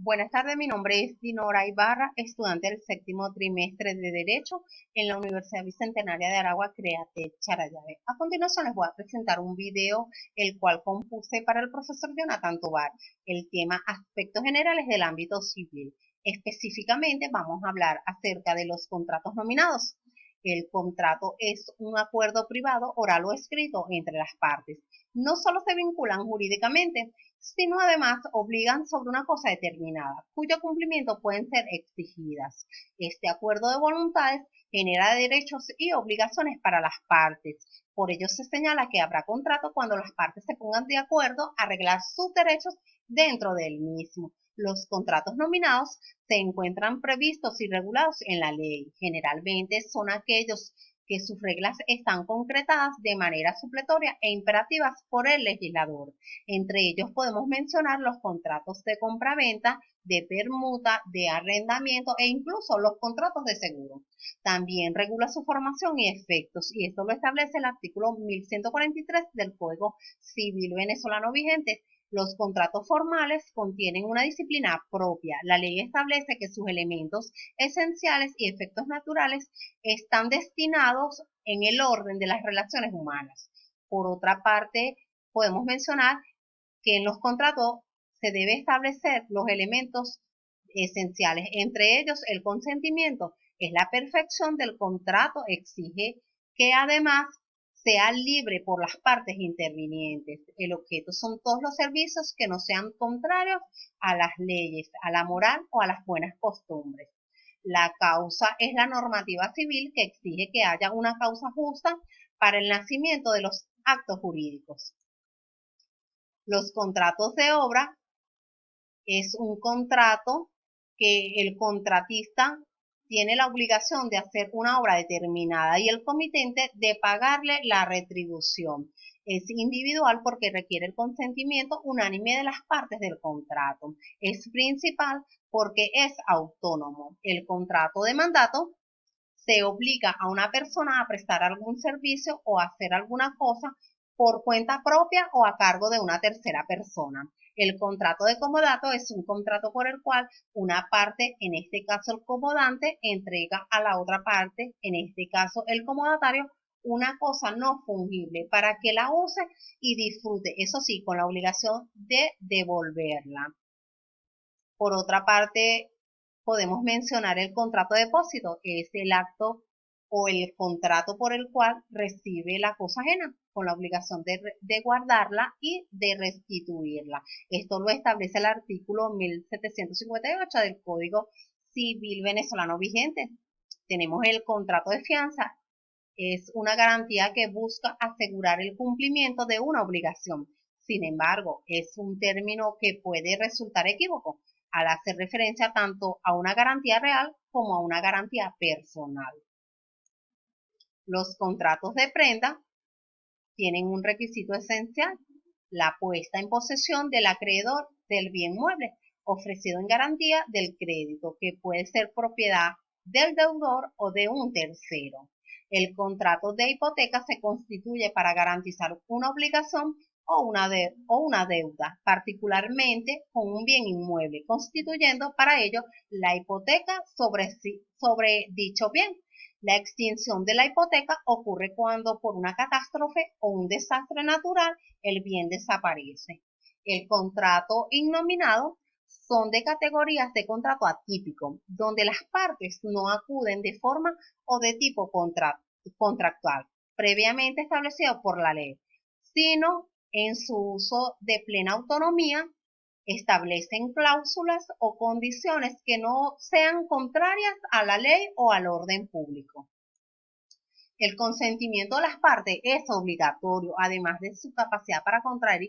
Buenas tardes, mi nombre es Dinora Ibarra, estudiante del séptimo trimestre de Derecho en la Universidad Bicentenaria de Aragua, CREATEC Charallave. A continuación les voy a presentar un video el cual compuse para el profesor Jonathan Tovar. El tema aspectos generales del ámbito civil. Específicamente vamos a hablar acerca de los contratos nominados. El contrato es un acuerdo privado, oral o escrito entre las partes. No solo se vinculan jurídicamente, sino además obligan sobre una cosa determinada, cuyo cumplimiento pueden ser exigidas. Este acuerdo de voluntades genera derechos y obligaciones para las partes. Por ello se señala que habrá contrato cuando las partes se pongan de acuerdo a arreglar sus derechos dentro del mismo. Los contratos nominados se encuentran previstos y regulados en la ley. Generalmente son aquellos que sus reglas están concretadas de manera supletoria e imperativas por el legislador. Entre ellos podemos mencionar los contratos de compraventa, de permuta, de arrendamiento e incluso los contratos de seguro. También regula su formación y efectos, y esto lo establece el artículo 1143 del Código Civil venezolano vigente. Los contratos formales contienen una disciplina propia. La ley establece que sus elementos esenciales y efectos naturales están destinados en el orden de las relaciones humanas. Por otra parte, podemos mencionar que en los contratos se debe establecer los elementos esenciales, entre ellos el consentimiento. Es la perfección del contrato, exige que además sea libre por las partes intervinientes. El objeto son todos los servicios que no sean contrarios a las leyes, a la moral o a las buenas costumbres. La causa es la normativa civil que exige que haya una causa justa para el nacimiento de los actos jurídicos. Los contratos de obra es un contrato que el contratista tiene la obligación de hacer una obra determinada y el comitente de pagarle la retribución. Es individual porque requiere el consentimiento unánime de las partes del contrato. Es principal porque es autónomo. El contrato de mandato se obliga a una persona a prestar algún servicio o a hacer alguna cosa por cuenta propia o a cargo de una tercera persona. El contrato de comodato es un contrato por el cual una parte, en este caso el comodante, entrega a la otra parte, en este caso el comodatario, una cosa no fungible para que la use y disfrute, eso sí, con la obligación de devolverla. Por otra parte, podemos mencionar el contrato de depósito, que es el acto o el contrato por el cual recibe la cosa ajena, con la obligación de guardarla y de restituirla. Esto lo establece el artículo 1758 del Código Civil venezolano vigente. Tenemos el contrato de fianza, es una garantía que busca asegurar el cumplimiento de una obligación. Sin embargo, es un término que puede resultar equívoco al hacer referencia tanto a una garantía real como a una garantía personal. Los contratos de prenda tienen un requisito esencial, la puesta en posesión del acreedor del bien mueble, ofrecido en garantía del crédito, que puede ser propiedad del deudor o de un tercero. El contrato de hipoteca se constituye para garantizar una obligación o una deuda, particularmente con un bien inmueble, constituyendo para ello la hipoteca sobre dicho bien. La extinción de la hipoteca ocurre cuando por una catástrofe o un desastre natural el bien desaparece. El contrato innominado son de categorías de contrato atípico, donde las partes no acuden de forma o de tipo contractual, previamente establecido por la ley, sino en su uso de plena autonomía, establecen cláusulas o condiciones que no sean contrarias a la ley o al orden público. El consentimiento de las partes es obligatorio, además de su capacidad para contraer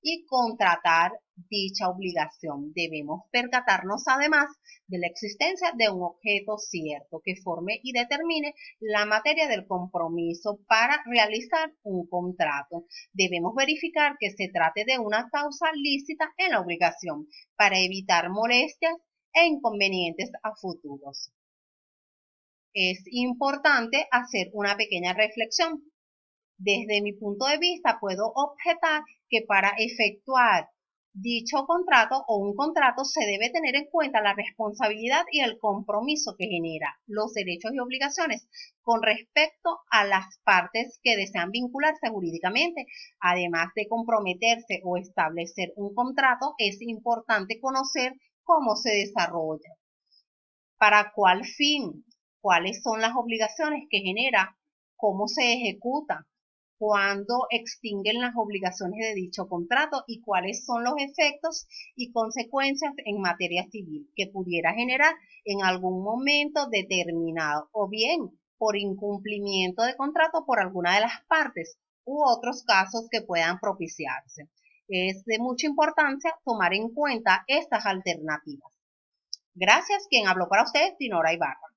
y contratar dicha obligación. Debemos percatarnos además de la existencia de un objeto cierto que forme y determine la materia del compromiso para realizar un contrato. Debemos verificar que se trate de una causa lícita en la obligación para evitar molestias e inconvenientes a futuros. Es importante hacer una pequeña reflexión. Desde mi punto de vista, puedo objetar que para efectuar dicho contrato o un contrato se debe tener en cuenta la responsabilidad y el compromiso que genera, los derechos y obligaciones con respecto a las partes que desean vincularse jurídicamente. Además de comprometerse o establecer un contrato, es importante conocer cómo se desarrolla, para cuál fin, cuáles son las obligaciones que genera, cómo se ejecuta, cuándo extinguen las obligaciones de dicho contrato y cuáles son los efectos y consecuencias en materia civil que pudiera generar en algún momento determinado, o bien por incumplimiento de contrato por alguna de las partes u otros casos que puedan propiciarse. Es de mucha importancia tomar en cuenta estas alternativas. Gracias. Quien habló para ustedes, Dinora Ibarra.